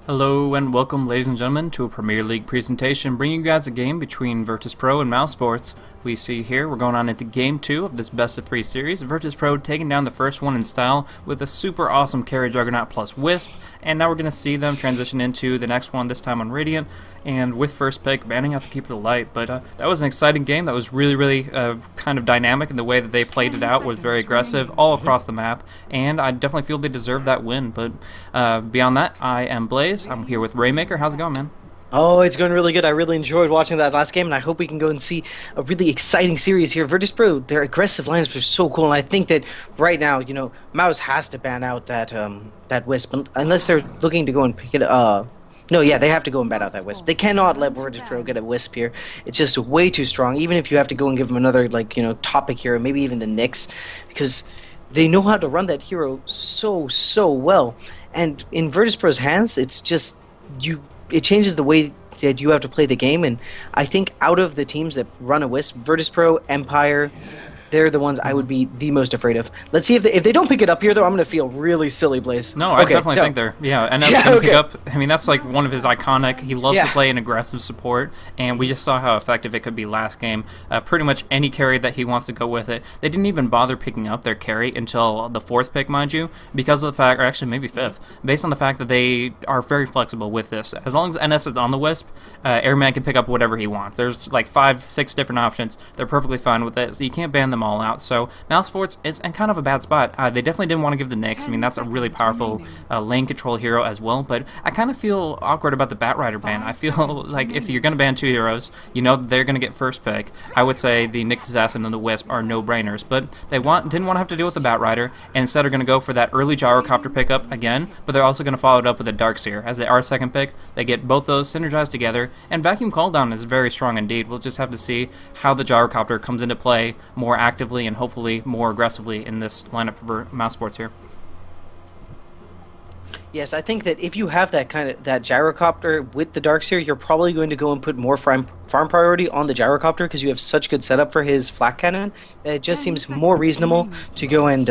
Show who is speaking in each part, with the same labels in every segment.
Speaker 1: Hello and welcome, ladies and gentlemen, to a Premier League presentation bringing you guys a game between Virtus.Pro and Mouz Sports. We see here we're going on into Game 2 of this best of 3 series. Virtus.Pro taking down the first one in style with a super awesome carry Juggernaut plus Wisp, and now we're going to see them transition into the next one, this time on Radiant, and with first pick, banning out the Keeper of the Light. But that was an exciting game. That was really kind of dynamic, and the way that they played it out was very aggressive all across the map, and I definitely feel they deserve that win. But beyond that, I am Blaze. I'm here with Raymaker. How's it going, man?
Speaker 2: Oh, it's going really good. I really enjoyed watching that last game, and I hope we can go and see a really exciting series here. Virtus.Pro, their aggressive lineups are so cool, and I think that right now, you know, Mouz has to ban out that that Wisp, unless they're looking to go and pick it up. No, yeah, they have to go and ban out that Wisp. They cannot let Virtus.Pro get a Wisp here. It's just way too strong, even if you have to go and give them another, like, you know, topic hero, maybe even the Nyx, because they know how to run that hero so well. And in Virtus.Pro's hands, it's just, it changes the way that you have to play the game, and I think out of the teams that run a Wisp, Virtus.Pro, Empire, they're the ones I would be the most afraid of. Let's see if they don't pick it up here, though. I'm going to feel really silly, Blaze.
Speaker 1: No, I definitely think they're, and that's going to pick up. I mean, that's like one of his iconic. He loves to play an aggressive support, and we just saw how effective it could be last game. Pretty much any carry that he wants to go with it. They didn't even bother picking up their carry until the 4th pick, mind you, because of the fact, or actually maybe 5th, based on the fact that they are very flexible with this. As long as NS is on the Wisp, Airman can pick up whatever he wants. There's like 5, 6 different options. They're perfectly fine with it. So you can't ban them all out. So Mouz Sports is in kind of a bad spot. They definitely didn't want to give the Nyx. I mean, that's a really powerful lane control hero as well, but I kind of feel awkward about the Batrider ban. I feel like if you're going to ban 2 heroes, you know they're going to get first pick. I would say the Nyx Assassin and the Wisp are no-brainers, but they didn't want to have to deal with the Batrider, and instead are going to go for that early Gyrocopter pickup again, but they're also going to follow it up with a Darkseer. As they are second pick, they get both those synergized together, and Vacuum Cooldown is very strong indeed. We'll just have to see how the Gyrocopter comes into play more actively and hopefully more aggressively in this lineup for Mouz Sports here.
Speaker 2: Yes, I think that if you have that Gyrocopter with the Darkseer, you're probably going to go and put more farm priority on the Gyrocopter because you have such good setup for his flak cannon that it just seems more reasonable to go and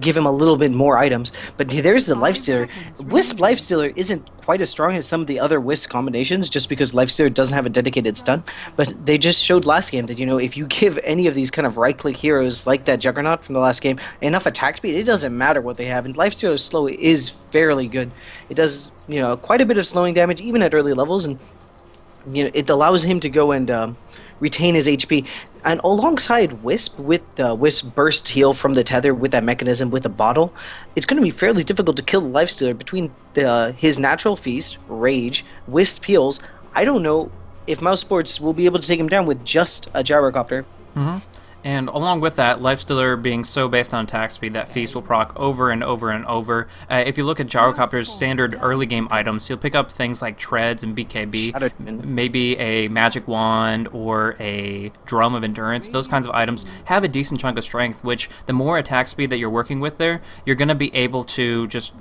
Speaker 2: give him a little bit more items. But there's the Lifestealer. Wisp Lifestealer isn't quite as strong as some of the other Wisp combinations just because Lifestealer doesn't have a dedicated stun, but they just showed last game that, you know, if you give any of these kind of right-click heroes like that Juggernaut from the last game enough attack speed, it doesn't matter what they have, and Lifestealer's slow is fairly good. It does, you know, quite a bit of slowing damage even at early levels, and, you know, it allows him to go and retain his HP. And alongside Wisp, with the Wisp burst heal from the tether with that mechanism with a bottle, it's going to be fairly difficult to kill the Lifestealer between his natural feast, Rage, Wisp heals. I don't know if Mouz Sports will be able to take him down with just a Gyrocopter.
Speaker 1: And along with that, Lifestealer being so based on attack speed, that Feast will proc over and over and over. If you look at Gyrocopter's standard early game items, he'll pick up things like Treads and BKB, maybe a Magic Wand or a Drum of Endurance. Those kinds of items have a decent chunk of strength, which the more attack speed that you're working with there, you're going to be able to just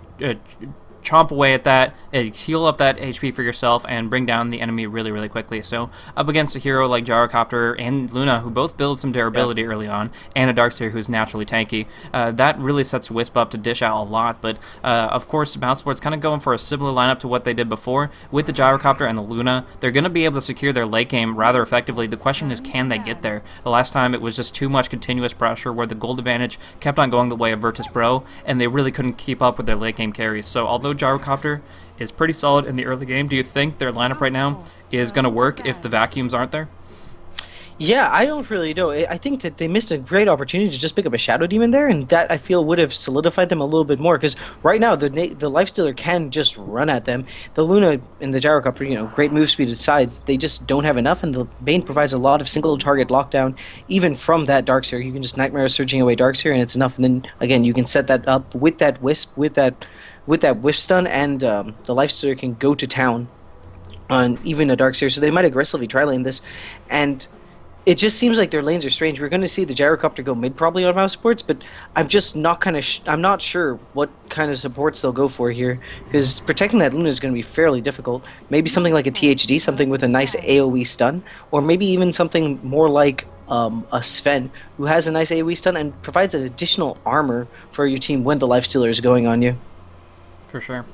Speaker 1: chomp away at that, heal up that HP for yourself, and bring down the enemy really quickly. So up against a hero like Gyrocopter and Luna, who both build some durability early on, and a Darkseer who's naturally tanky, that really sets Wisp up to dish out a lot. But of course, Mouz Sports kind of going for a similar lineup to what they did before. With the Gyrocopter and the Luna, they're going to be able to secure their late game rather effectively. The question is, can they get there? The last time it was just too much continuous pressure where the gold advantage kept on going the way of Virtus.Pro, and they really couldn't keep up with their late game carries. So although Gyrocopter is pretty solid in the early game, do you think their lineup right now is going to work if the vacuums aren't there?
Speaker 2: Yeah, I don't really know. I think that they missed a great opportunity to just pick up a Shadow Demon there, and that I feel would have solidified them a little bit more, because right now the Lifestealer can just run at them. The Luna and the Gyrocopter, you know, great move speed aside, they just don't have enough, and the Bane provides a lot of single target lockdown, even from that Darkseer. You can just Nightmare Surging away Darkseer, and it's enough, and then, again, you can set that up with that Wisp, with that Wisp stun, and the Lifestealer can go to town on even a Darkseer, so they might aggressively tri-lane this, and it just seems like their lanes are strange. We're going to see the Gyrocopter go mid probably on Mouz Sports, but I'm just not I'm not sure what kind of supports they'll go for here, because protecting that Luna is going to be fairly difficult. Maybe something like a THD, something with a nice AoE stun, or maybe even something more like a Sven, who has a nice AoE stun and provides an additional armor for your team when the Lifestealer is going on you.
Speaker 1: For sure.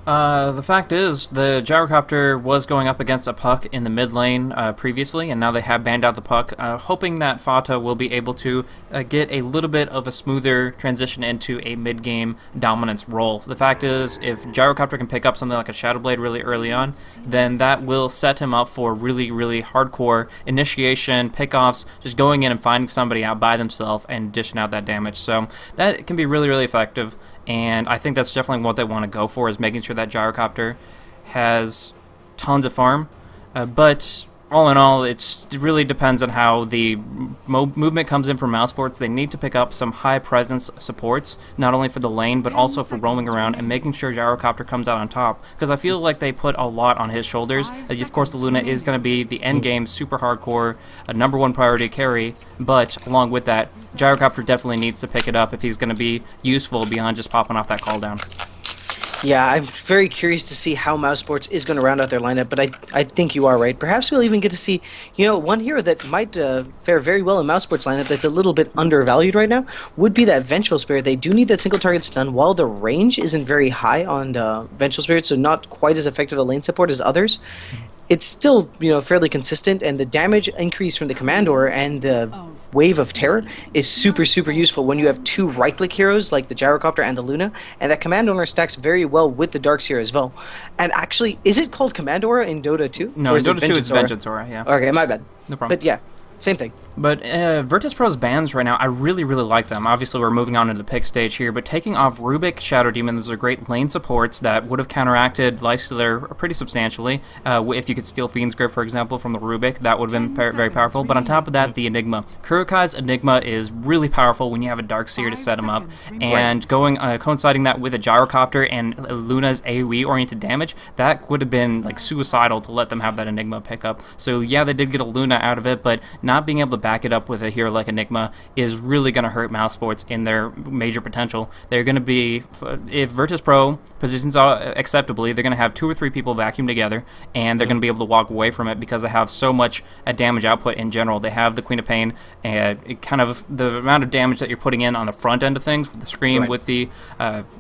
Speaker 1: The fact is, the gyrocopter was going up against a puck in the mid lane previously, and now they have banned out the puck, hoping that Fata will be able to get a little bit of a smoother transition into a mid-game dominance role. The fact is, if gyrocopter can pick up something like a Shadow Blade really early on, then that will set him up for really, really hardcore initiation, pickoffs, just going in and finding somebody out by themselves and dishing out that damage. So that can be really, really effective. And I think that's definitely what they want to go for, is making sure that gyrocopter has tons of farm. But all in all, it really depends on how the movement comes in from Mousesports. They need to pick up some high presence supports, not only for the lane, but also for roaming around and making sure gyrocopter comes out on top. Because I feel like they put a lot on his shoulders. Of course, the Luna is going to be the end game, super hardcore, #1 priority carry. But along with that, gyrocopter definitely needs to pick it up if he's going to be useful beyond just popping off that call down.
Speaker 2: Yeah, I'm very curious to see how Mousesports is going to round out their lineup, but I think you are right. Perhaps we'll even get to see, one hero that might fare very well in Mousesports' lineup that's a little bit undervalued right now would be that Vengeful Spirit. They do need that single target stun, while the range isn't very high on Vengeful Spirit, so not quite as effective a lane support as others. It's still, fairly consistent, and the damage increase from the Commandor and the Wave of Terror is super, super useful when you have two right-click heroes like the Gyrocopter and the Luna, and that Commandor stacks very well with the Darkseer as well. And actually, is it called Commandor in Dota 2?
Speaker 1: No, in Dota 2 it's Vengeance Aura, yeah.
Speaker 2: Okay, my bad.
Speaker 1: No problem.
Speaker 2: But yeah, same thing.
Speaker 1: But Virtus.Pro's bans right now, I really, really like them. Obviously, we're moving on into the pick stage here, but taking off Rubik, Shadow Demon, those are great lane supports that would have counteracted Lifestealer pretty substantially. If you could steal Fiend's Grip, for example, from the Rubik, that would have been very powerful. But on top of that, the Enigma. Kurokai's Enigma is really powerful when you have a Darkseer to set him up. And coinciding that with a Gyrocopter and Luna's AoE-oriented damage, that would have been like suicidal to let them have that Enigma pickup. So yeah, they did get a Luna out of it, but not being able to back it up with a hero like Enigma is really going to hurt Mousesports in their major potential. They're going to be, if Virtus.Pro positions acceptably, they're going to have 2 or 3 people vacuum together, and they're going to be able to walk away from it because they have so much damage output in general. They have the Queen of Pain, and kind of the amount of damage that you're putting in on the front end of things, with the Scream, with the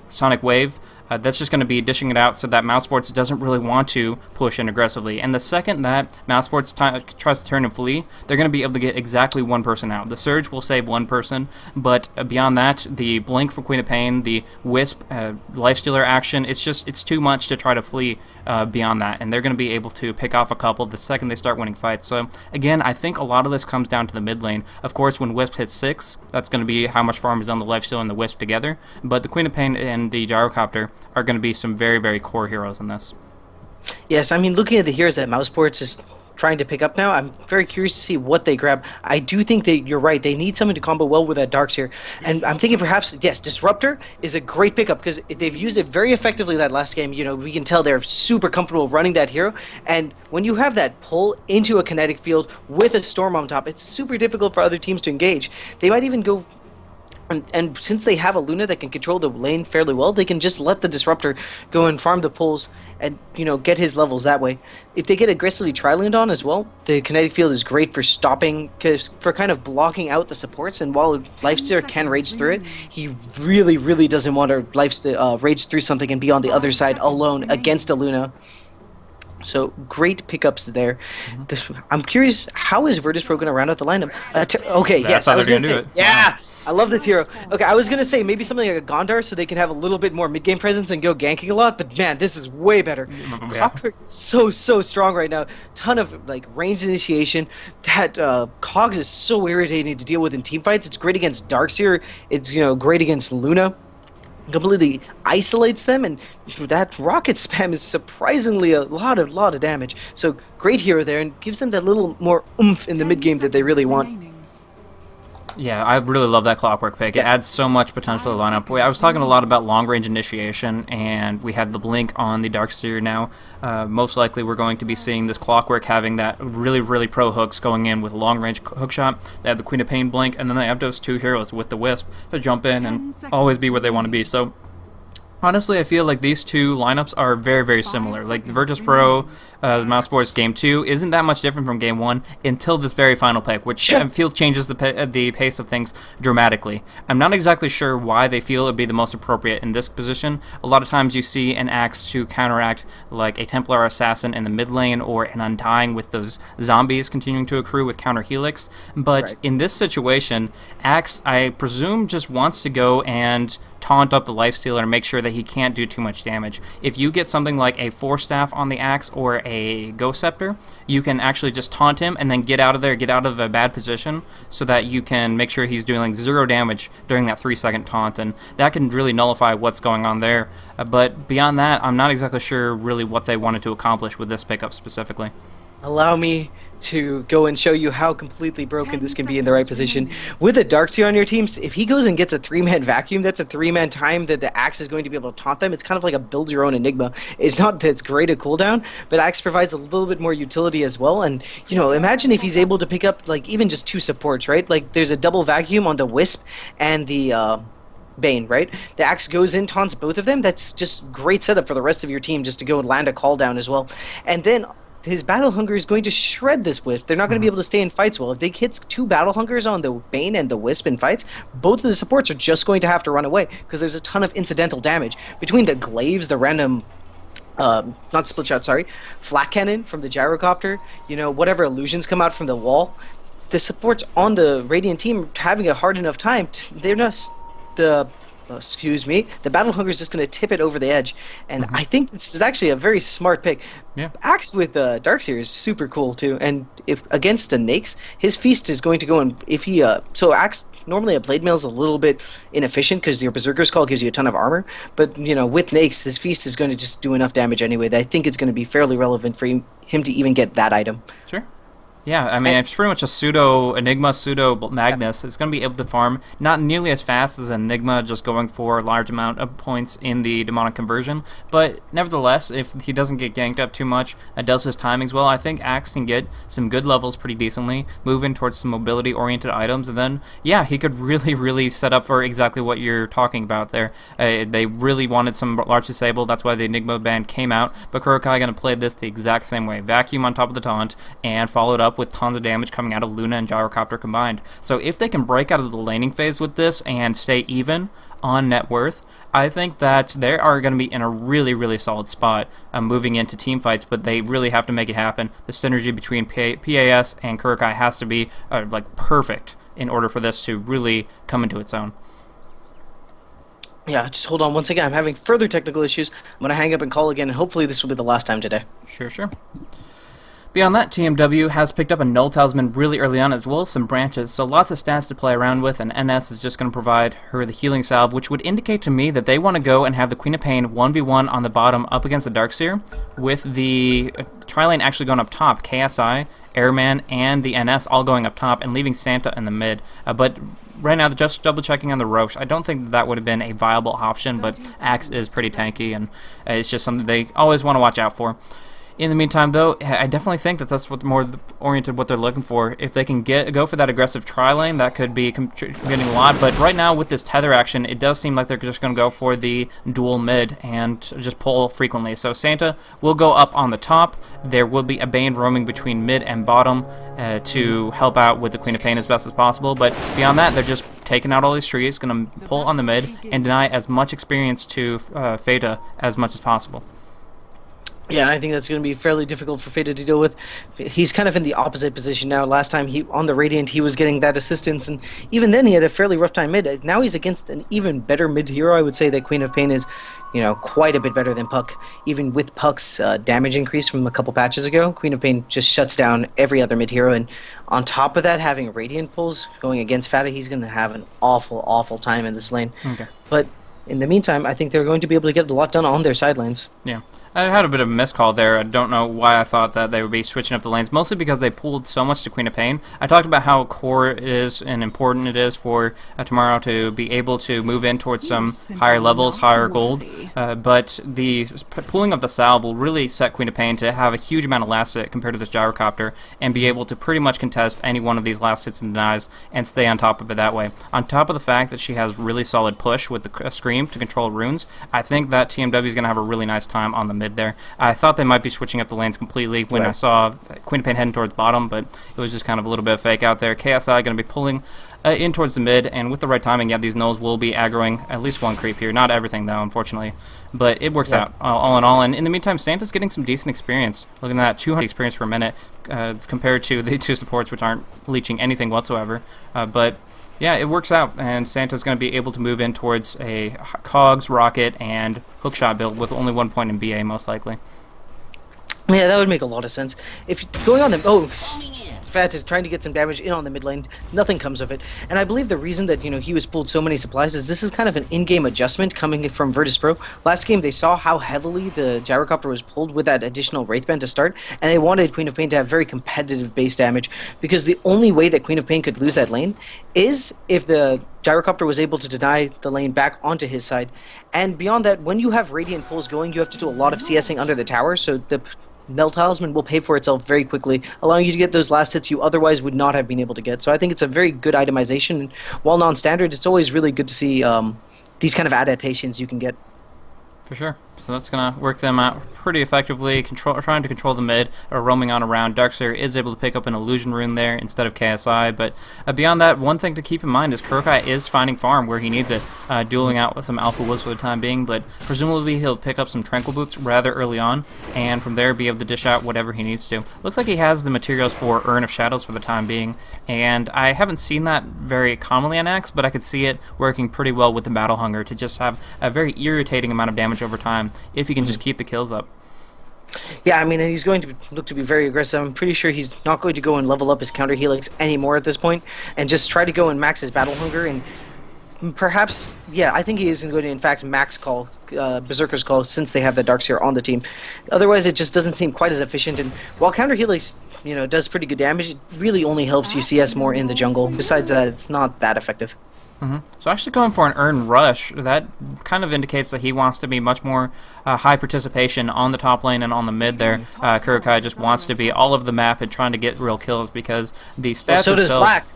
Speaker 1: Sonic Wave. That's just going to be dishing it out so that Mousesports doesn't really want to push in aggressively. And the second that Mousesports tries to turn and flee, they're going to be able to get exactly 1 person out. The Surge will save 1 person, but beyond that, the Blink for Queen of Pain, the Wisp, Lifestealer action, it's too much to try to flee beyond that. And they're going to be able to pick off a couple the second they start winning fights. So again, I think a lot of this comes down to the mid lane. Of course, when Wisp hits 6, that's going to be how much farm is on the Lifestealer and the Wisp together. But the Queen of Pain and the Gyrocopter are going to be some very, very core heroes in this.
Speaker 2: Yes, I mean, looking at the heroes that Mousesports is trying to pick up now, I'm very curious to see what they grab. I do think that you're right. They need someone to combo well with that Darkseer. And I'm thinking perhaps, yes, Disruptor is a great pickup because they've used it very effectively that last game. We can tell they're super comfortable running that hero. And when you have that pull into a kinetic field with a Storm on top, it's super difficult for other teams to engage. They might even go... And since they have a Luna that can control the lane fairly well, they can just let the Disruptor go and farm the pulls and, get his levels that way. If they get aggressively Tri-Land on as well, the Kinetic Field is great for stopping, for kind of blocking out the supports, and while Lifestealer can rage through it, he really, really doesn't want to rage through something and be on the other side alone against a Luna. So great pickups there. I'm curious, how is Virtus.Pro going to round out the lineup? Okay, yes, I was going to say, yeah, I love this hero. Okay, I was going to say maybe something like a Gondar so they can have a little bit more mid-game presence and go ganking a lot, but man, this is way better. Clockwork is so strong right now. Ton of ranged initiation. That Cogs is so irritating to deal with in teamfights. It's great against Darkseer. It's great against Luna. Completely isolates them, and that rocket spam is surprisingly a lot of damage. So great hero there, and gives them that little more oomph in the mid game that they really want.
Speaker 1: Yeah, I really love that Clockwork pick. It adds so much potential to the lineup. I was talking a lot about long-range initiation, and we had the Blink on the Darkseer now. Most likely we're going to be seeing this Clockwork having that really, really pro hooks going in with long-range hookshot. They have the Queen of Pain Blink, and then they have those 2 heroes with the Wisp to jump in and always be where they want to be. So Honestly, I feel like these two lineups are very, very similar. Like the Virtus.Pro Mouse Sports Game 2 isn't that much different from Game 1 until this very final pick, which I feel changes the pace of things dramatically. I'm not exactly sure why they feel it would be the most appropriate in this position. A lot of times you see an Axe to counteract like a Templar Assassin in the mid lane or an Undying with those zombies continuing to accrue with counter Helix. But in this situation, Axe, I presume, just wants to go and taunt up the lifestealer and make sure that he can't do too much damage. If you get something like a Force Staff on the Axe or a Ghost Scepter, you can actually just taunt him and then get out of there, get out of a bad position, so that you can make sure he's doing like 0 damage during that 3-second taunt, and that can really nullify what's going on there. But beyond that, I'm not exactly sure really what they wanted to accomplish with this pickup specifically.
Speaker 2: Allow me to go and show you how completely broken this can be in the right position. With a Darkseer on your teams, if he goes and gets a 3-man vacuum, that's a 3-man time that the Axe is going to be able to taunt them. It's kind of like a build your own Enigma. It's not that it's great a cooldown, but Axe provides a little bit more utility as well. And, you know, imagine if he's able to pick up, like, even just 2 supports, right? Like, there's a double vacuum on the Wisp and the Bane, right? The Axe goes in, taunts both of them. That's just great setup for the rest of your team just to go and land a call down as well. And then his Battle Hunger is going to shred this Wisp. They're not going to be able to stay in fights well. If they hits 2 Battle Hungers on the Bane and the Wisp in fights, both of the supports are just going to have to run away because there's a ton of incidental damage. Between the Glaives, the random not split shot, sorry, flak cannon from the gyrocopter, you know, whatever illusions come out from the wall, the supports on the Radiant team having a hard enough time, they're not, the Battle Hunger is just going to tip it over the edge, and I think this is actually a very smart pick.
Speaker 1: Yeah.
Speaker 2: Axe with Darkseer is super cool too, and if against a Nyx, his Feast is going to go and if he so Axe normally a Blade Mail is a little bit inefficient because your Berserker's Call gives you a ton of armor, but you know with Nyx, his Feast is going to just do enough damage anyway that I think it's going to be fairly relevant for him to even get that item.
Speaker 1: Sure. Yeah, I mean, it's pretty much a pseudo Enigma, pseudo Magnus. It's going to be able to farm not nearly as fast as Enigma, just going for a large amount of points in the demonic conversion. But nevertheless, if he doesn't get ganked up too much, does his timings well, I think Axe can get some good levels pretty decently, move in towards some mobility-oriented items, and then, yeah, he could really, really set up for exactly what you're talking about there. They really wanted some large disable, that's why the Enigma band came out, but Kurokai going to play this the exact same way. Vacuum on top of the taunt, and followed up with tons of damage coming out of Luna and Gyrocopter combined. So if they can break out of the laning phase with this and stay even on net worth, I think that they are going to be in a really, really solid spot moving into team fights, but they really have to make it happen. The synergy between PAS and Kurokai has to be like perfect in order for this to really come into its own.
Speaker 2: Yeah, just hold on one second. I'm having further technical issues. I'm going to hang up and call again, and hopefully this will be the last time today.
Speaker 1: Sure. Beyond that, TMW has picked up a Null Talisman really early on, as well as some branches, so lots of stats to play around with, and NS is just going to provide her the Healing Salve, which would indicate to me that they want to go and have the Queen of Pain 1v1 on the bottom up against the Darkseer, with the tri-lane actually going up top, KSI, Airman, and the NS all going up top, and leaving Santa in the mid. But right now, just double-checking on the Roche, I don't think that would have been a viable option, but Axe is pretty tanky, and it's just something they always want to watch out for. In the meantime, though, I definitely think that that's what more oriented what they're looking for. If they can go for that aggressive tri-lane, that could be contributing a lot. But right now, with this tether action, it does seem like they're just going to go for the dual mid and just pull frequently. So Santa will go up on the top. There will be a Bane roaming between mid and bottom to help out with the Queen of Pain as best as possible. But beyond that, they're just taking out all these trees, going to pull on the mid and deny as much experience to Feta as much as possible.
Speaker 2: Yeah, I think that's going to be fairly difficult for Feta to deal with. He's kind of in the opposite position now. Last time on the Radiant, he was getting that assistance, and even then he had a fairly rough time mid. Now he's against an even better mid hero. I would say that Queen of Pain is, you know, quite a bit better than Puck. Even with Puck's damage increase from a couple patches ago, Queen of Pain just shuts down every other mid hero, and on top of that, having Radiant pulls going against Feta, he's going to have an awful, awful time in this lane.
Speaker 1: Okay.
Speaker 2: But in the meantime, I think they're going to be able to get a lot done on their side lanes.
Speaker 1: Yeah. I had a bit of a miscall there. I don't know why I thought that they would be switching up the lanes, mostly because they pulled so much to Queen of Pain. I talked about how core it is and important it is for tomorrow to be able to move in towards some higher levels, higher gold, but the pulling of the salve will really set Queen of Pain to have a huge amount of last hit compared to this gyrocopter and be able to pretty much contest any one of these last hits and denies and stay on top of it that way. On top of the fact that she has really solid push with the Scream to control runes, I think that TMW is going to have a really nice time on the mid there. I thought they might be switching up the lanes completely when I saw Queen of Pain heading towards bottom, but it was just kind of a little bit of fake out there. KSI going to be pulling in towards the mid, and with the right timing, yeah, these nulls will be aggroing at least one creep here. Not everything, though, unfortunately, but it works out all in all. And in the meantime, Santa's getting some decent experience. Looking at that 200 experience per minute compared to the two supports, which aren't leeching anything whatsoever. But yeah, it works out, and Santa's going to be able to move in towards a Cogs, Rocket, and Hookshot build with only 1 point in BA, most likely.
Speaker 2: Yeah, that would make a lot of sense. If going on the Fat is trying to get some damage in on the mid lane, nothing comes of it. And I believe the reason that he was pulled so many supplies is this is kind of an in-game adjustment coming from Virtus.Pro. Last game they saw how heavily the gyrocopter was pulled with that additional Wraith Band to start, and they wanted Queen of Pain to have very competitive base damage, because the only way that Queen of Pain could lose that lane is if the gyrocopter was able to deny the lane back onto his side. And beyond that, when you have Radiant pulls going, you have to do a lot of CSing under the tower, so the Mel Talisman will pay for itself very quickly, allowing you to get those last hits you otherwise would not have been able to get. So I think it's a very good itemization. And while non-standard, it's always really good to see these kind of adaptations you can get.
Speaker 1: For sure. So that's going to work them out pretty effectively, trying to control the mid, or roaming on around. Darkseer is able to pick up an illusion rune there instead of KSI, but beyond that, one thing to keep in mind is Kurokai is finding farm where he needs it, dueling out with some Alpha Wolves for the time being, but presumably he'll pick up some Tranquil Boots rather early on, and from there be able to dish out whatever he needs to. Looks like he has the materials for Urn of Shadows for the time being, and I haven't seen that very commonly on Axe, but I could see it working pretty well with the Battle Hunger to just have a very irritating amount of damage over time if he can just keep the kills up.
Speaker 2: Yeah, I mean, and he's going to look to be very aggressive. I'm pretty sure he's not going to go and level up his counter helix anymore at this point, and just try to go and max his Battle Hunger, and perhaps, yeah, I think he is going to, in fact, max call Berserker's Call, since they have the Darkseer on the team. Otherwise, it just doesn't seem quite as efficient, and while counter helix, does pretty good damage, it really only helps you CS more in the jungle. Besides that, it's not that effective.
Speaker 1: So actually going for an Urn Rush, that kind of indicates that he wants to be much more high participation on the top lane and on the mid there. Kurokai just wants to be all of the map and trying to get real kills, because the stats
Speaker 2: so does Black.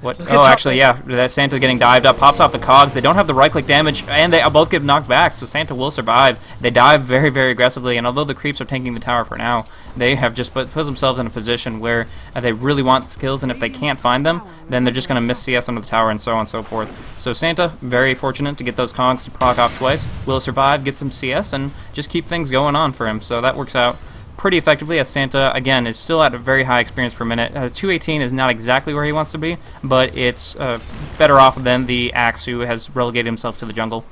Speaker 1: What? Oh, actually, yeah. That Santa getting dived up, pops off the cogs. They don't have the right-click damage, and they both get knocked back, so Santa will survive. They dive very, very aggressively, and although the creeps are tanking the tower for now, they have just put themselves in a position where they really want skills, and if they can't find them, then they're just going to miss CS under the tower and so on and so forth. So Santa, very fortunate to get those cogs to proc off twice. Will survive, get some CS, and just keep things going on for him. So that works out pretty effectively, as Santa, again, is still at a very high experience per minute. 218 is not exactly where he wants to be, but it's better off than the Axe, who has relegated himself to the jungle.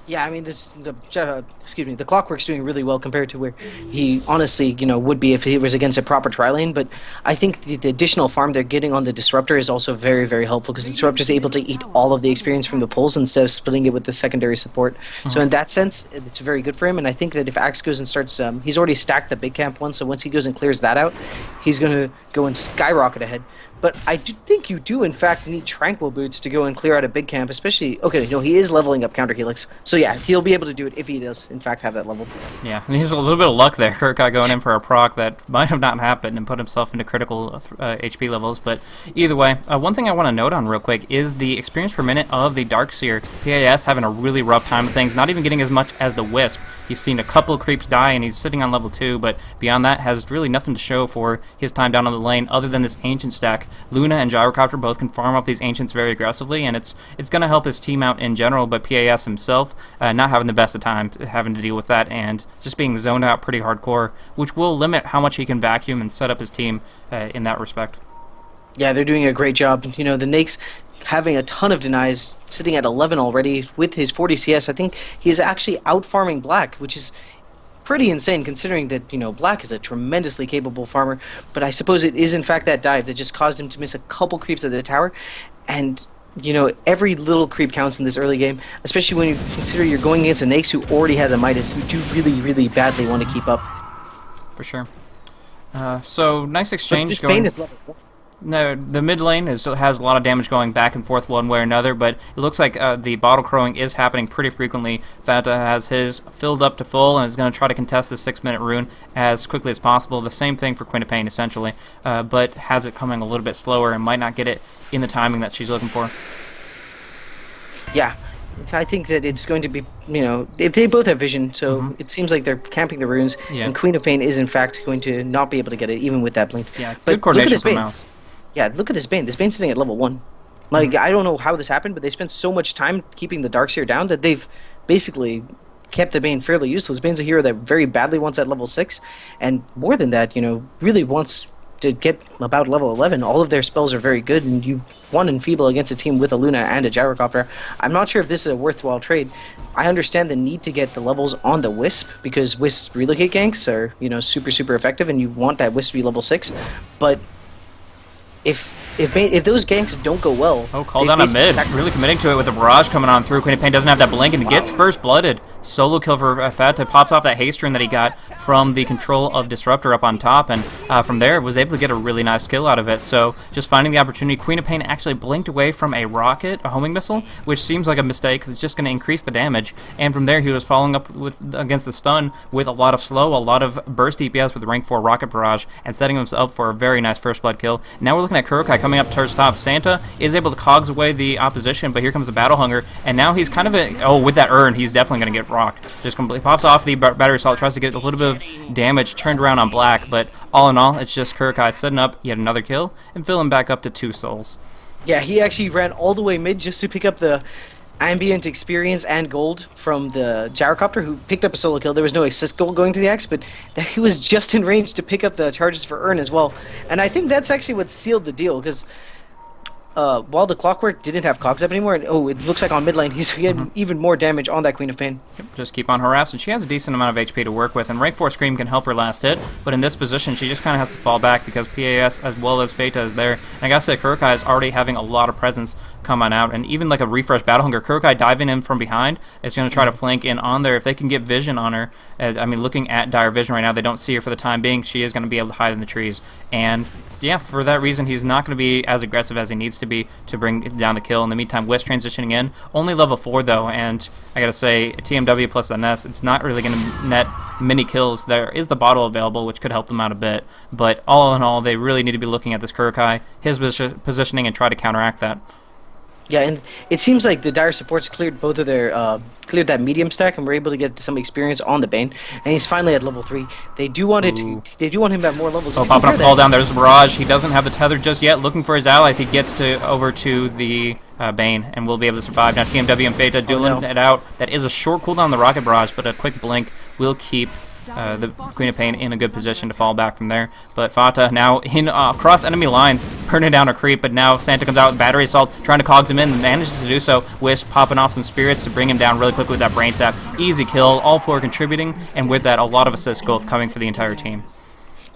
Speaker 2: Yeah, I mean, the Clockwork's doing really well compared to where he honestly, would be if he was against a proper tri-lane, but I think the additional farm they're getting on the Disruptor is also very, very helpful, because the Disruptor is able to eat all of the experience from the pulls instead of splitting it with the secondary support. So in that sense, it's very good for him, and I think that if Axe goes and starts, he's already stacked the big camp once, so once he goes and clears that out, he's going to go and skyrocket ahead. But I do think you do, in fact, need Tranquil Boots to go and clear out a big camp, especially... Okay, no, he is leveling up Counter Helix. So yeah, he'll be able to do it if he does, in fact, have that level. Yeah,
Speaker 1: and he's a little bit of luck there. Kurokai going in for a proc that might have not happened and put himself into critical HP levels. But either way, one thing I want to note on real quick is the experience per minute of the Darkseer. PAS having a really rough time with things, not even getting as much as the Wisp. He's seen a couple of creeps die, and he's sitting on level 2, but beyond that, has really nothing to show for his time down on the lane other than this Ancient stack. Luna and Gyrocopter both can farm up these Ancients very aggressively, and it's going to help his team out in general, but PAS himself not having the best of time having to deal with that, and just being zoned out pretty hardcore, which will limit how much he can vacuum and set up his team in that respect.
Speaker 2: Yeah, they're doing a great job. The Nakes having a ton of denies, sitting at 11 already with his 40 CS. I think he is actually out-farming Black, which is pretty insane considering that, Black is a tremendously capable farmer, but I suppose it is in fact that dive that just caused him to miss a couple creeps at the tower, and you know, every little creep counts in this early game, especially when you consider you're going against a Naix who already has a Midas. You do really, really badly want to keep up.
Speaker 1: For sure. So, nice exchange.
Speaker 2: But this Bane is level 1.
Speaker 1: No, the mid lane has a lot of damage going back and forth one way or another, but it looks like the bottle crowing is happening pretty frequently. Fata has his filled up to full and is going to try to contest the 6-minute rune as quickly as possible. The same thing for Queen of Pain, essentially, but has it coming a little bit slower and might not get it in the timing that she's looking for.
Speaker 2: Yeah. I think that it's going to be, you know, if they both have vision, so it seems like they're camping the runes, and Queen of Pain is in fact going to not be able to get it, even with that blink.
Speaker 1: Yeah, good coordination from Mouz.
Speaker 2: Yeah, look at this Bane. This Bane's sitting at level 1. Like, I don't know how this happened, but they spent so much time keeping the Darkseer down that they've basically kept the Bane fairly useless. Bane's a hero that very badly wants at level 6, and more than that, you know, really wants to get about level 11. All of their spells are very good, and you want Enfeeble against a team with a Luna and a Gyrocopter. I'm not sure if this is a worthwhile trade. I understand the need to get the levels on the Wisp, because Wisp relocate ganks are, you know, super, super effective, and you want that Wisp to be level 6, but if those ganks don't go well...
Speaker 1: Oh, call down a mid. Really committing to it with a barrage coming on through. Queen of Pain doesn't have that blink and gets first blooded. Solo kill for Fata. Pops off that haste rune that he got from the control of Disruptor up on top, and from there was able to get a really nice kill out of it. So just finding the opportunity. Queen of Pain actually blinked away from a rocket, a homing missile, which seems like a mistake because it's just going to increase the damage. And from there he was following up against the stun with a lot of slow, a lot of burst DPS with the rank 4 rocket barrage, and setting himself up for a very nice first blood kill. Now we're looking at Kurokai coming up towards top. Santa is able to cogs away the opposition, but here comes the Battle Hunger, and now he's kind of with that urn, he's definitely going to get rocked. Just completely pops off the battery assault, tries to get a little bit of damage turned around on Black, but all in all, it's just Kurokai setting up yet another kill and filling back up to 2 souls.
Speaker 2: Yeah, he actually ran all the way mid just to pick up the ambient experience and gold from the Gyrocopter, who picked up a solo kill. There was no assist gold going to the X, but he was just in range to pick up the charges for Urn as well. And I think that's actually what sealed the deal, because while the Clockwork didn't have cogs up anymore, and it looks like on mid lane he's getting even more damage on that Queen of Pain.
Speaker 1: Just keep on harassing. She has a decent amount of HP to work with, and rank 4 Scream can help her last hit, but in this position she just kind of has to fall back because PAS as well as Fata is there. And I gotta say, Kurokai is already having a lot of presence come on out, and even like a refresh Battle Hunger, Kurokai diving in from behind is going to try to flank in on there. If they can get vision on her, I mean, looking at Dire Vision right now, they don't see her for the time being. She is going to be able to hide in the trees, and yeah, for that reason, he's not going to be as aggressive as he needs to be to bring down the kill. In the meantime, Wisp transitioning in, only level 4 though, and I gotta say, TMW plus NS, it's not really going to net many kills. There is the bottle available, which could help them out a bit, but all in all, they really need to be looking at this Kurokai, his positioning, and try to counteract that.
Speaker 2: Yeah, and it seems like the Dire supports cleared both of their cleared that medium stack, and were able to get some experience on the Bane, and he's finally at level 3. They do want they do want him at more levels.
Speaker 1: So popping up call down, there's Barrage. He doesn't have the tether just yet. Looking for his allies. He gets over to the Bane and will be able to survive. Now TMW and Fata dueling it out. That is a short cooldown on the Rocket Barrage, but a quick blink will keep the Queen of Pain in a good position to fall back from there. But Fata now in across enemy lines, burning down a creep, but now Santa comes out with Battery Assault, trying to cogs him in, and manages to do so. Wisp popping off some spirits to bring him down really quickly with that Brain Sap. Easy kill, all 4 contributing, and with that, a lot of assist gold coming for the entire team.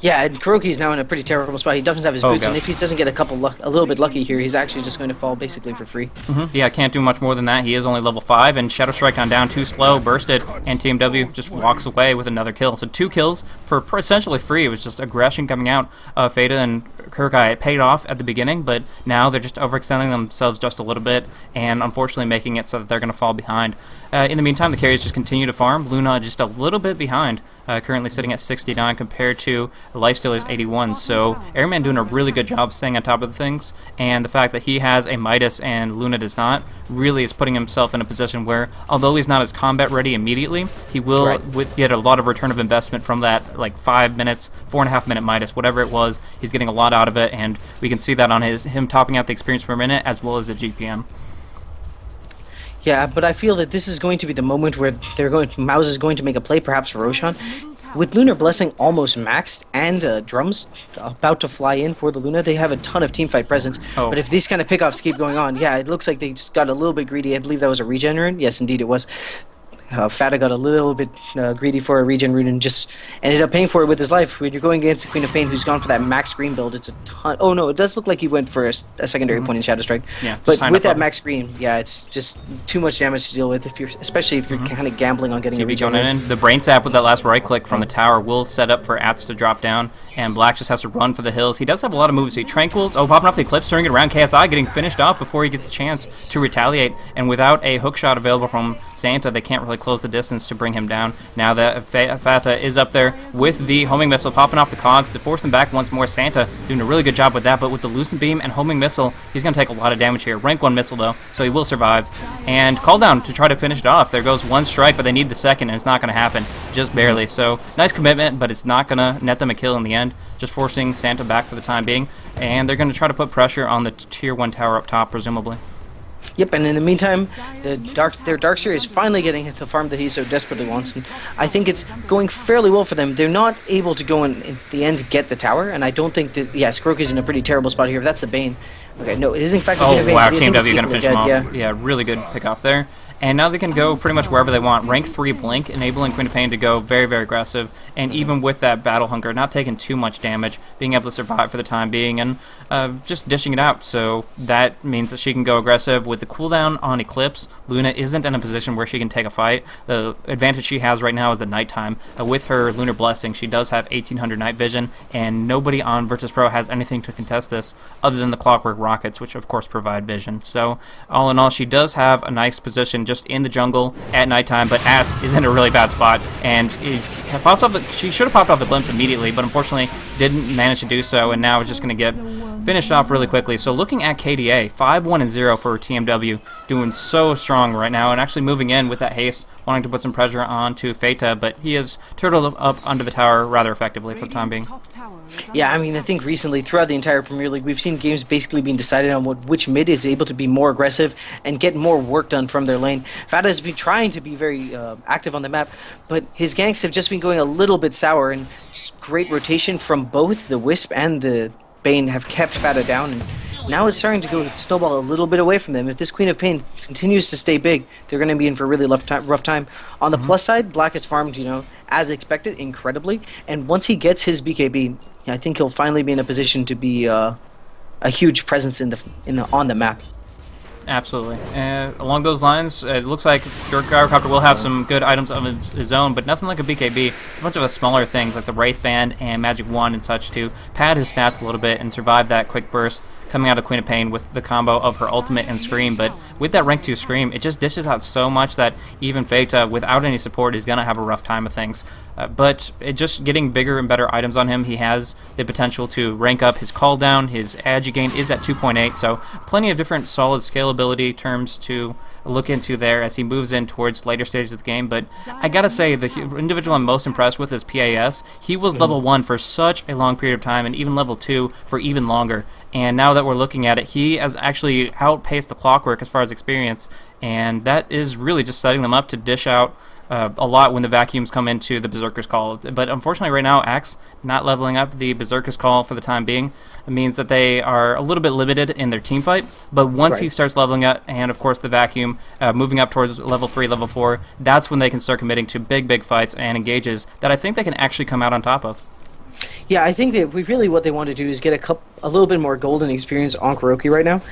Speaker 2: Yeah, and Kuroki's now in a pretty terrible spot. He doesn't have his boots, and if he doesn't get a little bit lucky here, he's actually just going to fall basically for free.
Speaker 1: Yeah, can't do much more than that. He is only level 5, and Shadow Strike on down, too slow, bursted, and TMW just walks away with another kill. So 2 kills for essentially free. It was just aggression coming out of Fata and Kurokai. It paid off at the beginning, but now they're just overextending themselves just a little bit, and unfortunately making it so that they're going to fall behind. In the meantime, the carries just continue to farm. Luna just a little bit behind, currently sitting at 69 compared to Lifestealer's 81. So Airman doing a really good job staying on top of the things, and the fact that he has a Midas and Luna does not really is putting himself in a position where, although he's not as combat ready immediately, he will get a lot of return of investment from that, like 5 minutes, 4.5 minute Midas, whatever it was. He's getting a lot out of it, and we can see that on him topping out the experience per minute as well as the GPM.
Speaker 2: Yeah, but I feel that this is going to be the moment where Mouz is going to make a play, perhaps for Roshan. With Lunar Blessing almost maxed and drums about to fly in for the Luna, they have a ton of teamfight presence. But if these kind of pickoffs keep going on, yeah, it looks like they just got a little bit greedy. I believe that was a regen rune. Yes, indeed it was. Fata got a little bit greedy for a regen rune and just ended up paying for it with his life. When you're going against the Queen of Pain, who's gone for that max green build, it's a ton. Oh no, it does look like he went for a secondary point in Shadow Strike.
Speaker 1: Yeah,
Speaker 2: but with that max green, yeah, it's just too much damage to deal with. Especially if you're kind of gambling on getting a regen rune.
Speaker 1: In. The brain sap with that last right click from the tower will set up for Ats to drop down, and Black just has to run for the hills. He does have a lot of moves. He tranquils. Oh, popping off the Eclipse, turning it around. KSI getting finished off before he gets a chance to retaliate, and without a hook shot available from Santa, they can't really close the distance to bring him down. Now that Fata is up there with the homing missile, popping off the cogs to force him back once more. Santa doing a really good job with that, but with the Lucent Beam and homing missile, he's going to take a lot of damage here. Rank 1 missile, though, so he will survive. And call down to try to finish it off. There goes one strike, but they need the second, and it's not going to happen. Just barely. So, nice commitment, but it's not going to net them a kill in the end. Just forcing Santa back for the time being. And they're going to try to put pressure on the Tier 1 tower up top, presumably.
Speaker 2: Yep, and in the meantime, their Darkseer is finally getting the farm that he so desperately wants, and I think it's going fairly well for them. They're not able to go in the end get the tower, and I don't think that... Yeah, Skroki's in a pretty terrible spot here. If that's the Bane. Okay, no, it is in fact...
Speaker 1: Oh, wow, Team W going to finish him off. Yeah, really good pick off there. And now they can go pretty much wherever they want. Rank 3 Blink, enabling Queen of Pain to go very, very aggressive. And even with that Battle Hunger, not taking too much damage, being able to survive for the time being, and just dishing it out. So that means that she can go aggressive. With the cooldown on Eclipse, Luna isn't in a position where she can take a fight. The advantage she has right now is the nighttime. With her Lunar Blessing, she does have 1800 night vision, and nobody on Virtus.Pro has anything to contest this other than the Clockwork Rockets, which of course provide vision. So all in all, she does have a nice position just in the jungle at nighttime, but Ats is in a really bad spot, and she should have popped off the glimpse immediately, but unfortunately didn't manage to do so, and now it's just going to get finished off really quickly. So looking at KDA, 5-1-0 for TMW, doing so strong right now, and actually moving in with that haste, wanting to put some pressure onto Fata, but he is turtled up under the tower rather effectively for the time being.
Speaker 2: Yeah, I mean, I think recently, throughout the entire Premier League, we've seen games basically being decided on which mid is able to be more aggressive and get more work done from their lane. Fata has been trying to be very active on the map, but his ganks have just been going a little bit sour, and great rotation from both the Wisp and the Bane have kept Fata down, and now it's starting to go snowball a little bit away from them. If this Queen of Pain continues to stay big, they're going to be in for a really rough time. On the plus side, Black has farmed, as expected, incredibly, and once he gets his BKB, I think he'll finally be in a position to be a huge presence on the map.
Speaker 1: Absolutely. Along those lines, it looks like your Gyrocopter will have some good items of his own, but nothing like a BKB. It's a bunch of the smaller things like the Wraith Band and Magic Wand and such to pad his stats a little bit and survive that quick burst coming out of Queen of Pain with the combo of her ultimate and Scream. But with that rank 2 Scream, it just dishes out so much that even Fata, without any support, is going to have a rough time of things. But just getting bigger and better items on him, he has the potential to rank up his call down. His agi gain is at 2.8, so plenty of different solid scalability terms to look into there as he moves in towards later stages of the game. But I gotta say, the individual I'm most impressed with is PAS. He was level 1 for such a long period of time, and even level 2 for even longer. And now that we're looking at it, he has actually outpaced the Clockwork as far as experience, and that is really just setting them up to dish out a lot when the vacuums come into the Berserker's Call. But unfortunately right now, Axe not leveling up the Berserker's Call for the time being. It means that they are a little bit limited in their team fight, but once he starts leveling up, and of course the vacuum moving up towards level 3, level 4, that's when they can start committing to big fights and engages that I think they can actually come out on top of.
Speaker 2: Yeah, I think that what they want to do is get a little bit more golden experience on Kuroki right now,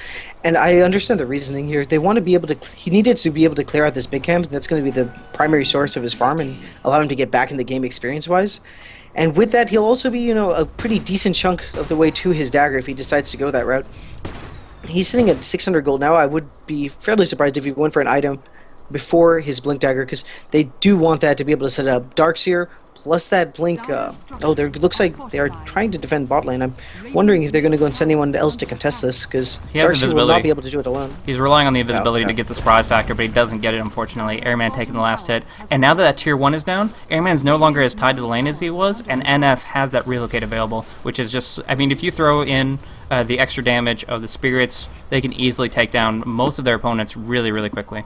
Speaker 2: and I understand the reasoning here. They want to be able to. He needed to be able to clear out this big camp. That's going to be the primary source of his farm and allow him to get back in the game experience-wise. And with that, he'll also be, a pretty decent chunk of the way to his dagger if he decides to go that route. He's sitting at 600 gold now. I would be fairly surprised if he went for an item before his Blink Dagger, because they do want that to be able to set up Darkseer, plus that Blink. Looks like they are trying to defend bot lane. I'm wondering if they're going to go and send anyone else to contest this, because Darkseer will not be able to do it alone.
Speaker 1: He's relying on the invisibility to get the surprise factor, but he doesn't get it, unfortunately. Airman taking the last hit. And now that Tier 1 is down, Airman's no longer as tied to the lane as he was, and NS has that relocate available, which is just, I mean, if you throw in the extra damage of the Spirits, they can easily take down most of their opponents really quickly.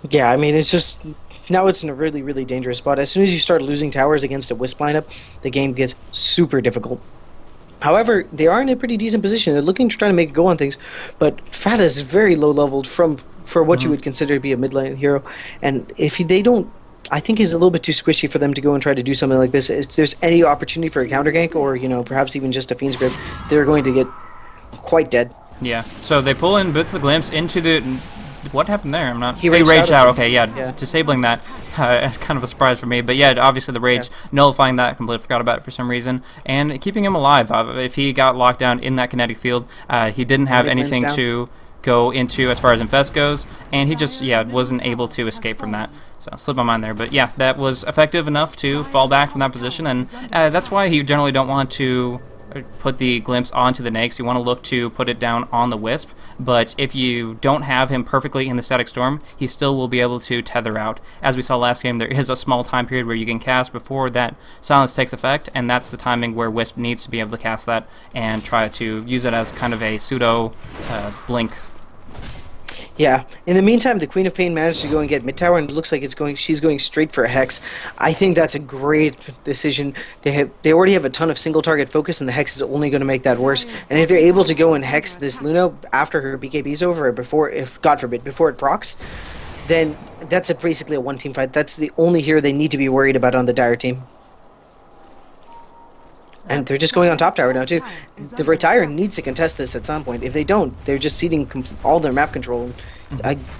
Speaker 2: Yeah, I mean, it's just... Now it's in a really dangerous spot. As soon as you start losing towers against a Wisp lineup, the game gets super difficult. However, they are in a pretty decent position. They're looking to try to make a go on things, but Fata is very low-leveled from for what you would consider to be a mid-lane hero. And if they don't, I think he's a little bit too squishy for them to go and try to do something like this. If there's any opportunity for a counter gank or, you know, perhaps even just a Fiend's Grip, they're going to get quite dead.
Speaker 1: Yeah, so they pull in Boots the Glimpse into the... What happened there? I'm not...
Speaker 2: He raged
Speaker 1: out. Okay, yeah, disabling that. It's kind of a surprise for me. But yeah, obviously the rage, nullifying that, completely forgot about it for some reason, and keeping him alive. If he got locked down in that kinetic field, he didn't have anything to go into as far as Infest goes, and he just, wasn't able to escape from that. So, slipped my mind there. But yeah, that was effective enough to fall back from that position, and that's why you generally don't want to put the Glimpse onto the Nakes. You want to look to put it down on the Wisp, but if you don't have him perfectly in the Static Storm, he still will be able to tether out. As we saw last game, there is a small time period where you can cast before that silence takes effect, and that's the timing where Wisp needs to be able to cast that and try to use it as kind of a pseudo blink.
Speaker 2: Yeah. In the meantime, the Queen of Pain managed to go and get mid tower, and it looks like she's going straight for a Hex. I think that's a great decision. They already have a ton of single target focus, and the Hex is only going to make that worse. And if they're able to go and Hex this Luna after her BKB's over, or before, if God forbid, before it procs, then that's basically a one-team fight. That's the only hero they need to be worried about on the Dire team. And they're just going on top tower now, too. The Retire needs to contest this at some point. If they don't, they're just ceding all their map control.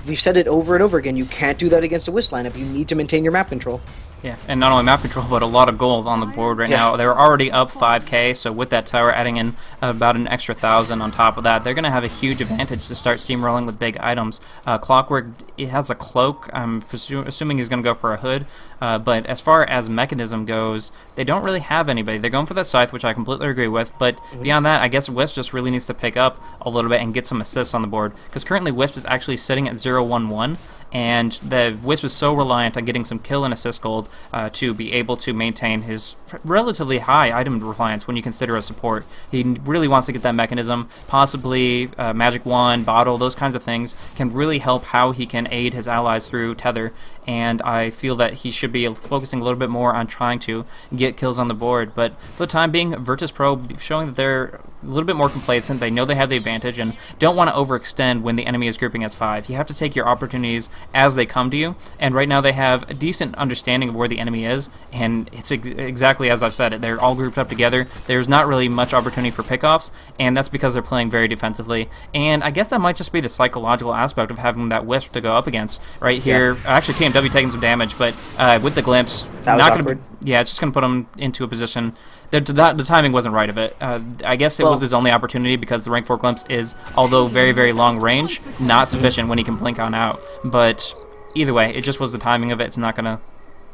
Speaker 2: We've said it over and over again. You can't do that against a Wisp lineup. You need to maintain your map control.
Speaker 1: Yeah, and not only map control, but a lot of gold on the board right now. They're already up 5k, so with that tower adding in about an extra 1,000 on top of that, they're going to have a huge advantage to start steamrolling with big items. Clockwork, it has a cloak. I'm assuming he's going to go for a hood, but as far as mechanism goes, they don't really have anybody. They're going for that Scythe, which I completely agree with, but beyond that, I guess Wisp just really needs to pick up a little bit and get some assists on the board, because currently Wisp is actually sitting at 0-1-1, and the Wisp is so reliant on getting some kill and assist gold to be able to maintain his relatively high item reliance when you consider a support. He really wants to get that mechanism, possibly Magic Wand, Bottle, those kinds of things can really help how he can aid his allies through Tether, and I feel that he should be focusing a little bit more on trying to get kills on the board. But for the time being, Virtus.Pro showing that they're a little bit more complacent. They know they have the advantage and don't want to overextend when the enemy is grouping as 5. You have to take your opportunities as they come to you, and right now they have a decent understanding of where the enemy is, and it's exactly as I've said it. They're all grouped up together. There's not really much opportunity for pickoffs, and that's because they're playing very defensively. And I guess that might just be the psychological aspect of having that Wisp to go up against right here. Actually, KMW taking some damage, but with the Glimpse, not going to. Yeah, it's just going to put him into a position. The timing wasn't right of it. I guess it was his only opportunity because the rank 4 Glimpse is, although very, very long range, not sufficient when he can blink on out. But either way, it just was the timing of it. It's not going to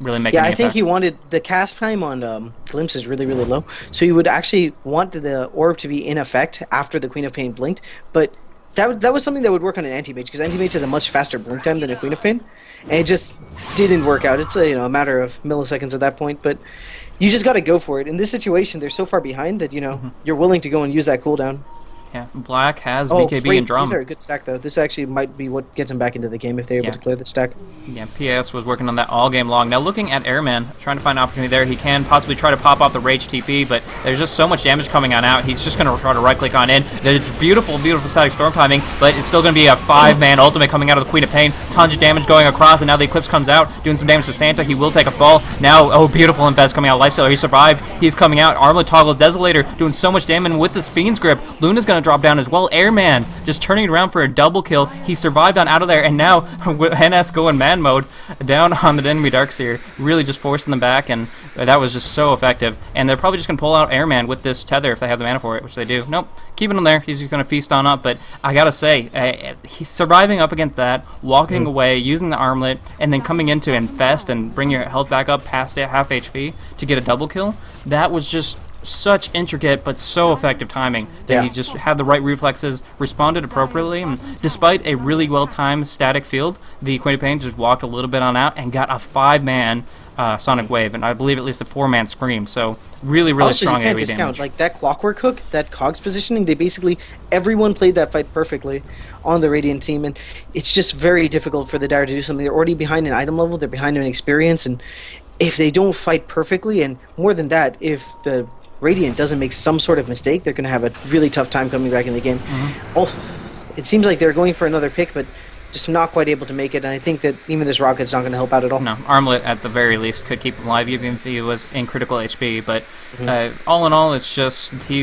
Speaker 1: really make any
Speaker 2: I think
Speaker 1: effect.
Speaker 2: he wanted the cast time on Glimpse is really, really low. So he would actually want the orb to be in effect after the Queen of Pain blinked. But that was something that would work on an anti-mage, because anti-mage has a much faster blink time than a Queen of Pain. And it just didn't work out. It's a matter of milliseconds at that point, but you just got to go for it. In this situation, they're so far behind that you're willing to go and use that cooldown.
Speaker 1: Yeah, Black has BKB and Drum.
Speaker 2: These are a good stack, though. This actually might be what gets him back into the game if they're able to clear the stack.
Speaker 1: Yeah, PS was working on that all game long. Now looking at Airman, trying to find an opportunity there. He can possibly try to pop off the Rage TP, but there's just so much damage coming on out. He's just going to try to right-click on in. There's beautiful, beautiful static storm timing, but it's still going to be a 5-man ultimate coming out of the Queen of Pain. Tons of damage going across, and now the Eclipse comes out, doing some damage to Santa. He will take a fall. Now, oh, beautiful Infest coming out. Lifestealer, he survived. He's coming out. Armlet Toggle, Desolator, doing so much damage with this Fiend's Grip. Luna's going to drop down as well. Airman just turning it around for a double kill. He survived on out of there, and now NS going man mode down on the enemy Darkseer, really just forcing them back, and that was just so effective. And they're probably just going to pull out Airman with this tether if they have the mana for it, which they do. Nope, keeping him there. He's just going to feast on up, but I gotta say, he's surviving up against that, walking away, using the armlet, and then coming in to infest and bring your health back up past half HP to get a double kill. That was just such intricate but so effective timing that he just had the right reflexes, responded appropriately, and despite a really well-timed static field, the Queen of Pain just walked a little bit on out and got a 5-man Sonic Wave, and I believe at least a 4-man Scream, so really, really
Speaker 2: also,
Speaker 1: strong
Speaker 2: you can't
Speaker 1: AoE
Speaker 2: discount,
Speaker 1: damage.
Speaker 2: like that Clockwork hook, that Cogs positioning, everyone played that fight perfectly on the Radiant team, and it's just very difficult for the Dire to do something. They're already behind in item level, they're behind in experience, and if they don't fight perfectly, and more than that, if the Radiant doesn't make some sort of mistake, they're going to have a really tough time coming back in the game. Oh, it seems like they're going for another pick, but just not quite able to make it, and I think that even this rocket's not going to help out at all.
Speaker 1: No, Armlet at the very least could keep him alive even if he was in critical HP, but all in all, it's just he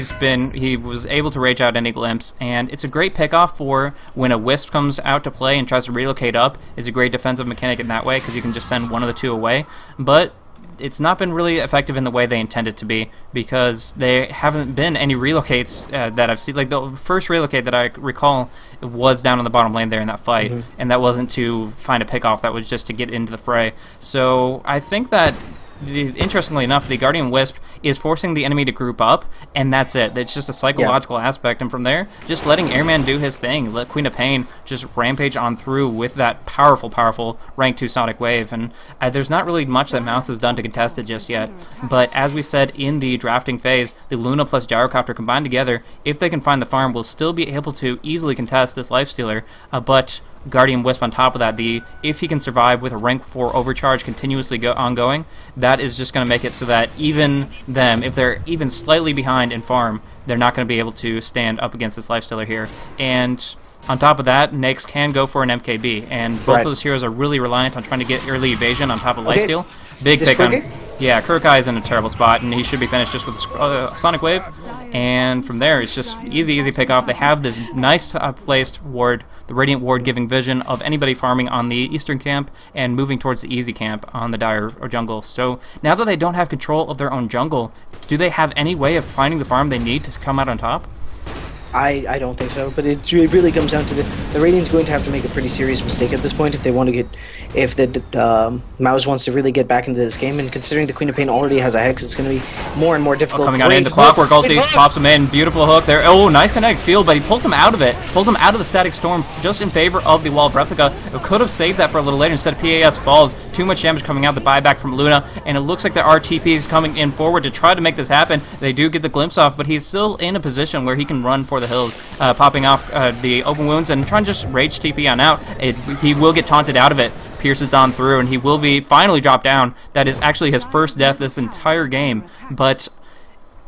Speaker 1: was able to rage out any glimpse, and it's a great pickoff for when a Wisp comes out to play and tries to relocate up. It's a great defensive mechanic in that way because you can just send one of the two away, but it's not been really effective in the way they intend it to be because there haven't been any relocates that I've seen. Like the first relocate that I recall was down on the bottom lane there in that fight, and that wasn't to find a pickoff, that was just to get into the fray. So I think that interestingly enough, the Guardian Wisp is forcing the enemy to group up, and that's it. It's just a psychological aspect, and from there, just letting Airman do his thing. Let Queen of Pain just rampage on through with that powerful, powerful rank 2 Sonic Wave, and there's not really much that Mouz has done to contest it just yet. But as we said in the drafting phase, the Luna plus Gyrocopter combined together, if they can find the farm, will still be able to easily contest this Lifestealer, but Guardian Wisp on top of that, if he can survive with a rank 4 overcharge continuously ongoing, that is just going to make it so that even them, if they're even slightly behind in farm, they're not going to be able to stand up against this Lifestealer here. And on top of that, Nyx can go for an MKB, and both of those heroes are really reliant on trying to get early evasion on top of lifesteal. Big pick on... Yeah, Kurokai is in a terrible spot, and he should be finished just with Sonic Wave. And from there, it's just easy pick off. They have this nice placed ward, the Radiant Ward, giving vision of anybody farming on the Eastern camp and moving towards the easy camp on the Dire or jungle. So now that they don't have control of their own jungle, do they have any way of finding the farm they need to come out on top?
Speaker 2: I don't think so, but it really comes down to the Radiant's going to have to make a pretty serious mistake at this point if they want to get, if the Mouz wants to really get back into this game, and considering the Queen of Pain already has a Hex, it's going to be more and more difficult.
Speaker 1: Coming on in, the Clockwork ulti pops him in, beautiful hook there. Oh, nice kinetic field, but he pulls him out of it, pulls him out of the Static Storm just in favor of the Wall of Replica. It could have saved that for a little later. Instead, PAS falls, too much damage coming out, the buyback from Luna, and it looks like there are TPs coming in forward to try to make this happen. They do get the glimpse off, but he's still in a position where he can run for the hills, popping off the open wounds and trying to just rage TP on out. He will get taunted out of it. Pierces on through, and he will be finally dropped down. That is actually his first death this entire game, but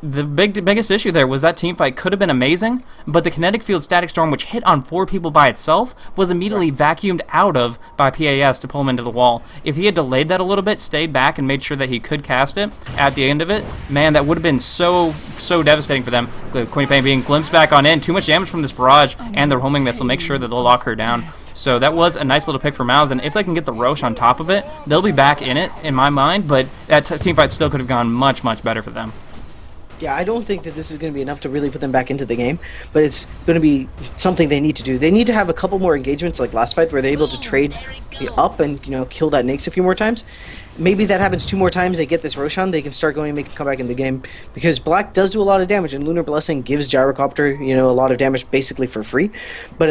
Speaker 1: the biggest issue there was that team fight could have been amazing, but the kinetic field Static Storm, which hit on 4 people by itself, was immediately vacuumed out of by PAS to pull him into the wall. If he had delayed that a little bit, stayed back, and made sure that he could cast it at the end of it, man, that would have been so devastating for them. The Queen of Pain being glimpsed back on in, too much damage from this barrage, and their homing missile make sure that they'll lock her down. So that was a nice little pick for Mouz, and if they can get the Roche on top of it, they'll be back in it, in my mind, but that team fight still could have gone much better for them.
Speaker 2: Yeah, I don't think that this is going to be enough to really put them back into the game, but it's going to be something they need to do. They need to have a couple more engagements like last fight where they're able to trade up and, you know, kill that Nyx a few more times. Maybe that happens 2 more times, they get this Roshan, they can start going and make a comeback in the game, because Black does do a lot of damage, and Lunar Blessing gives Gyrocopter, you know, a lot of damage basically for free. But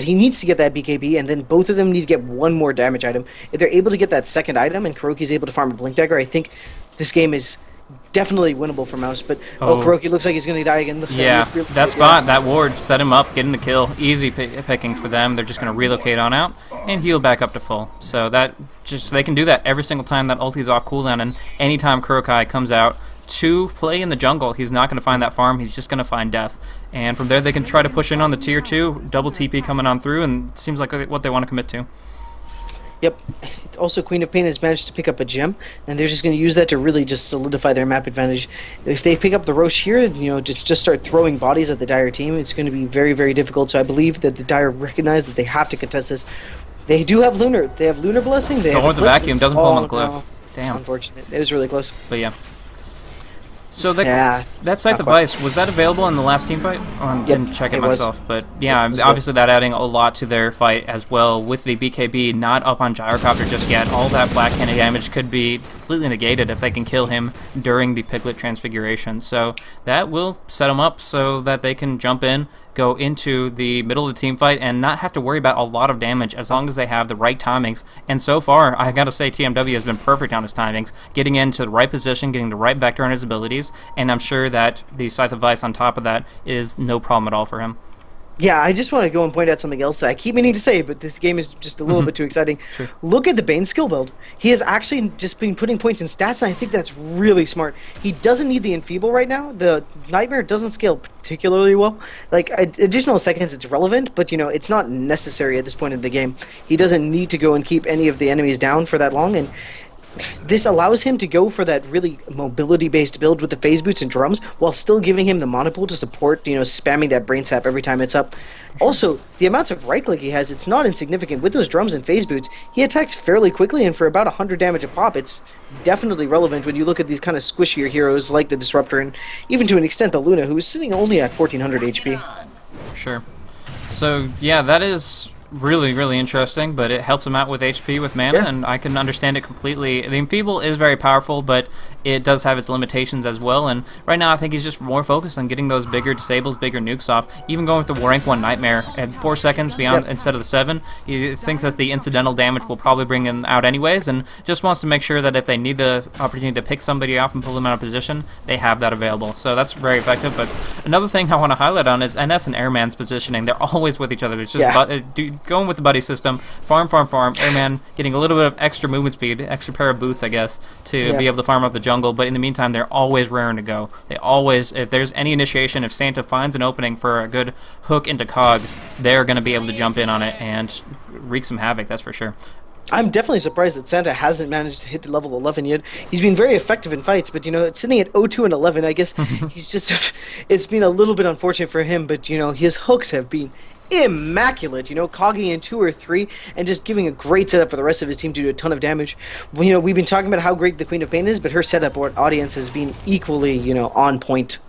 Speaker 2: he needs to get that BKB, and then both of them need to get 1 more damage item. If they're able to get that second item and Kuroki's able to farm a Blink Dagger, I think this game is definitely winnable for Mouz, but Kuroki looks like he's going to die again.
Speaker 1: Yeah, that spot, that ward, set him up, getting the kill. Easy pickings for them. They're just going to relocate on out and heal back up to full. So that they can do that every single time that ulti is off cooldown, and anytime Kurokai comes out to play in the jungle, he's not going to find that farm, he's just going to find death. And from there they can try to push in on the tier 2, double TP coming on through, and it seems like what they want to commit to.
Speaker 2: Yep. Also, Queen of Pain has managed to pick up a gem, and they're just going to use that to really just solidify their map advantage. If they pick up the Roche here, you know, just start throwing bodies at the Dire team, it's going to be very difficult. So I believe that the Dire recognize that they have to contest this. They do have Lunar. They have Lunar Blessing. They have
Speaker 1: with the vacuum doesn't pull him on the glyph.
Speaker 2: No.
Speaker 1: Damn.
Speaker 2: It's unfortunate. It was really close.
Speaker 1: But yeah. So that Scythe of Ice, was that available in the last team fight? I didn't check it myself, but yeah, obviously that adding a lot to their fight as well. With the BKB not up on Gyrocopter just yet, all that Black Cannon damage could be completely negated if they can kill him during the Piglet Transfiguration. So that will set them up so that they can jump in, go into the middle of the team fight, and not have to worry about a lot of damage as long as they have the right timings. And so far, I gotta say, TMW has been perfect on his timings, getting into the right position, getting the right vector on his abilities, and I'm sure that the Scythe of Ice on top of that is no problem at all for him.
Speaker 2: Yeah, I just want to go and point out something else that I keep meaning to say, but this game is just a little bit too exciting.
Speaker 1: Sure.
Speaker 2: Look at the Bane skill build. He has actually just been putting points in stats, and I think that's really smart. He doesn't need the Enfeeble right now. The Nightmare doesn't scale particularly well. Like, additional seconds, it's relevant, but, you know, it's not necessary at this point in the game. He doesn't need to go and keep any of the enemies down for that long, and this allows him to go for that really mobility-based build with the phase boots and drums while still giving him the mana pool to support, you know, spamming that brain sap every time it's up. Also, the amounts of right-click he has, it's not insignificant. With those drums and phase boots, he attacks fairly quickly, and for about 100 damage a pop, it's definitely relevant when you look at these kind of squishier heroes like the Disruptor, and even to an extent the Luna, who is sitting only at 1400 HP.
Speaker 1: Sure. So, yeah, that is really interesting, but it helps him out with HP, with mana, and I can understand it completely. The Enfeeble is very powerful, but it does have its limitations as well, and right now I think he's just more focused on getting those bigger disables, bigger nukes off, even going with the rank 1 Nightmare at 4 seconds beyond instead of the 7. He thinks that the incidental damage will probably bring him out anyways, and just wants to make sure that if they need the opportunity to pick somebody off and pull them out of position, they have that available. So that's very effective. But another thing I want to highlight on is NS and Airman's positioning. They're always with each other. It's just going with the buddy system, farm, Airman getting a little bit of extra movement speed, extra pair of boots, I guess, to be able to farm up the jungle, but in the meantime, they're always raring to go. They always, if there's any initiation, if Santa finds an opening for a good hook into cogs, they're going to be able to jump in on it and wreak some havoc, that's for sure.
Speaker 2: I'm definitely surprised that Santa hasn't managed to hit level 11 yet. He's been very effective in fights, but, you know, sitting at 0-2 and 11, I guess he's just, it's been a little bit unfortunate for him, but, you know, his hooks have been immaculate, you know, cogging in 2 or 3 and just giving a great setup for the rest of his team to do a ton of damage. Well, you know, we've been talking about how great the Queen of Pain is, but her setup audience has been equally, you know, on point.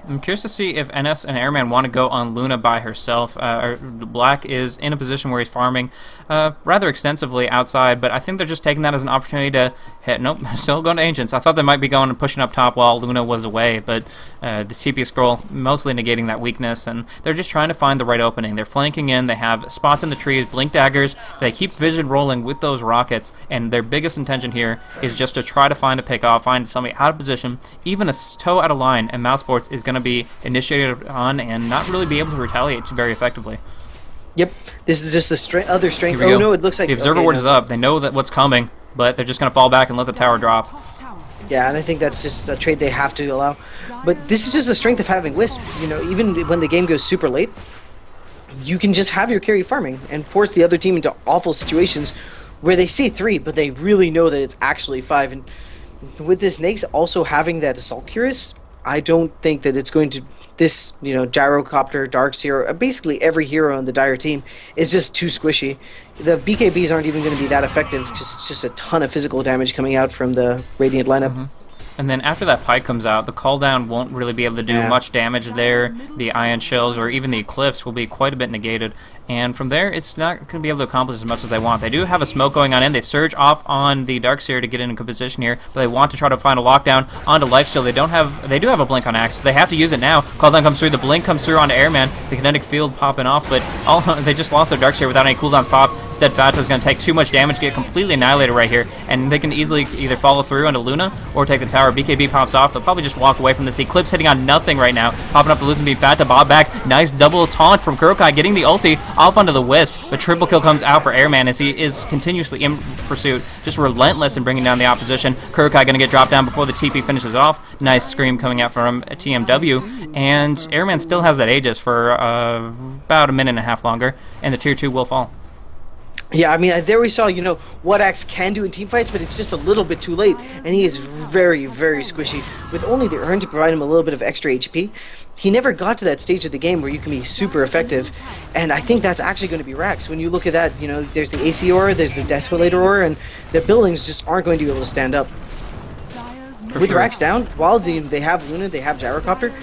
Speaker 1: I'm curious to see if NS and Airman want to go on Luna by herself. Black is in a position where he's farming rather extensively outside, but I think they're just taking that as an opportunity to hit. Nope, still going to Ancients. I thought they might be going and pushing up top while Luna was away, but the TP scroll mostly negating that weakness, and they're just trying to find the right opening. They're flanking in, they have spots in the trees, blink daggers, they keep vision rolling with those rockets, and their biggest intention here is just to try to find a pickoff, find somebody out of position, even a toe out of line, and Mouse Sports is going to be initiated on and not really be able to retaliate very effectively.
Speaker 2: Yep, this is just the other strength. Oh no, it looks like
Speaker 1: the Observer Ward is up. They know that what's coming, but they're just going to fall back and let the tower drop.
Speaker 2: Yeah, and I think that's just a trade they have to allow. But this is just the strength of having Wisp. You know, even when the game goes super late, you can just have your carry farming and force the other team into awful situations where they see 3, but they really know that it's actually 5. And with this Nake's also having that Assault Cuirass, I don't think that it's going to, this, you know, Gyrocopter, Dark Hero, basically every hero on the Dire team is just too squishy. The BKBs aren't even going to be that effective, just a ton of physical damage coming out from the Radiant lineup.
Speaker 1: And then after that Pike comes out, the call down won't really be able to do much damage there. The Ion Shells or even the Eclipse will be quite a bit negated. And from there, it's not going to be able to accomplish as much as they want. They do have a smoke going on in. They surge off on the Darkseer to get in a good position here, but they want to try to find a lockdown onto Lifesteal. They do have a blink on Axe, so they have to use it now. Calldown comes through. The blink comes through onto Airman. The kinetic field popping off, but they just lost their Darkseer without any cooldowns pop. Instead, Fata's going to take too much damage, get completely annihilated right here, and they can easily either follow through onto Luna or take the tower. BKB pops off. They'll probably just walk away from this. Eclipse hitting on nothing right now. Popping up the Losing Beam. Fata bob back. Nice double taunt from Kurokai, getting the ulti off onto the Wisp. But triple kill comes out for Airman as he is continuously in pursuit, just relentless in bringing down the opposition. Kurokai going to get dropped down before the TP finishes off. Nice scream coming out from TMW, and Airman still has that Aegis for about a minute and a half longer, and the tier 2 will fall.
Speaker 2: Yeah, I mean, there we saw, you know, what Axe can do in teamfights, but it's just a little bit too late, and he is very squishy. With only the Urn to provide him a little bit of extra HP, he never got to that stage of the game where you can be super effective, and I think that's actually going to be Rax. When you look at that, you know, there's the AC Aura, there's the Desolator Aura, and the buildings just aren't going to be able to stand up. With Rax down, while they have Luna, they have Gyrocopter,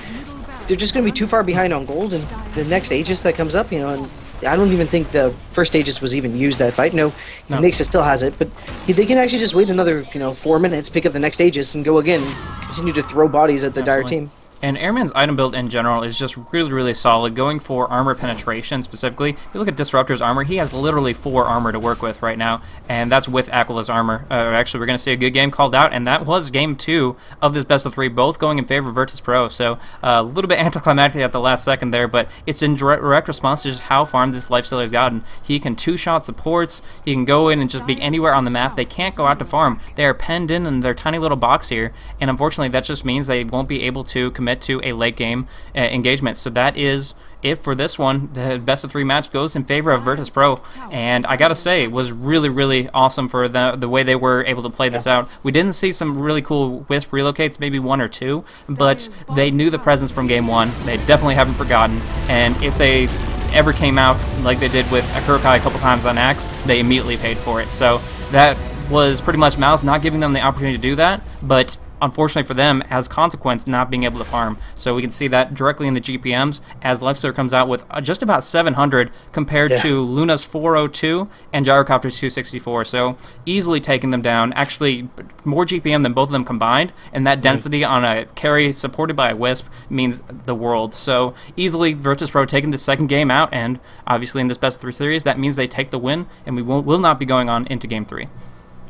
Speaker 2: they're just going to be too far behind on gold, and the next Aegis that comes up, you know, and I don't even think the first Aegis was even used that fight. No. Nixa still has it, but they can actually just wait another, you know, 4 minutes, pick up the next Aegis, and go again, and continue to throw bodies at the Dire team.
Speaker 1: And Airman's item build in general is just really, really solid, going for armor penetration specifically. If you look at Disruptor's armor, he has literally 4 armor to work with right now, and that's with Aquila's armor. Actually, we're going to see a good game called out, and that was game 2 of this best of 3, both going in favor of Virtus.Pro. So a little bit anticlimactic at the last second there, but it's in direct response to just how farmed this lifestealer has gotten. He can 2-shot supports, he can go in and just be anywhere on the map. They can't go out to farm. They are penned in their tiny little box here, and unfortunately that just means they won't be able to commit to a late game engagement. So that is it for this one. The best of 3 match goes in favor of Virtus.Pro, and I gotta say, it was really, really awesome for the way they were able to play this out. We didn't see some really cool Wisp relocates, maybe 1 or 2, but they knew the presence from game 1. They definitely haven't forgotten, and if they ever came out like they did with Akurokai a couple times on Axe, they immediately paid for it. So that was pretty much Mouz not giving them the opportunity to do that, but unfortunately for them, as consequence, not being able to farm. So we can see that directly in the GPMs as Lifestealer comes out with just about 700 compared to Luna's 402 and Gyrocopter's 264. So easily taking them down. Actually, more GPM than both of them combined, and that density on a carry supported by a Wisp means the world. So easily Virtus.Pro taking the second game out, and obviously in this best of 3 series, that means they take the win, and we will not be going on into game 3.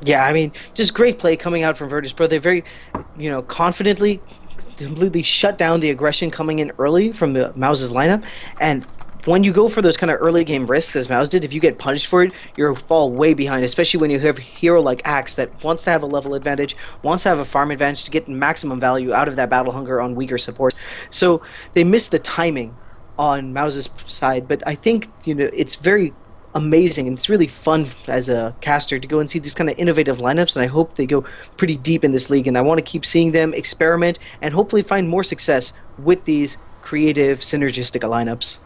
Speaker 2: Yeah, I mean, just great play coming out from Virtus.Pro. They very, confidently completely shut down the aggression coming in early from the Mouz's lineup. And when you go for those kind of early game risks, as Mouz did, if you get punished for it, you'll fall way behind, especially when you have a hero like Axe that wants to have a level advantage, wants to have a farm advantage to get maximum value out of that battle hunger on weaker support. So they missed the timing on Mouz's side, but I think, it's very amazing, and it's really fun as a caster to go and see these kind of innovative lineups, and I hope they go pretty deep in this league, and I want to keep seeing them experiment and hopefully find more success with these creative synergistic lineups.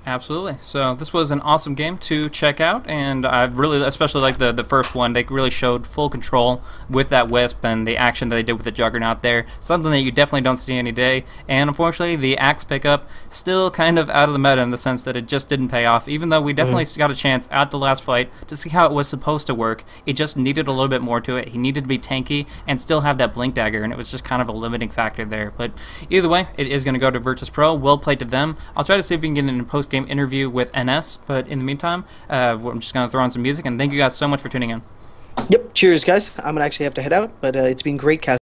Speaker 1: Absolutely. So this was an awesome game to check out, and I really especially like the first one. They really showed full control with that Wisp and the action that they did with the Juggernaut there. Something that you definitely don't see any day, and unfortunately the Axe pickup still kind of out of the meta in the sense that it just didn't pay off, even though we definitely got a chance at the last fight to see how it was supposed to work. It just needed a little bit more to it. He needed to be tanky and still have that Blink Dagger, and it was just kind of a limiting factor there. But either way, it is going to go to Virtus.Pro. Well played to them. I'll try to see if we can get in a post-game interview with NS, but in the meantime, I'm just going to throw on some music, and thank you guys so much for tuning in.
Speaker 2: Yep, cheers guys. I'm going to actually have to head out, but it's been great casting.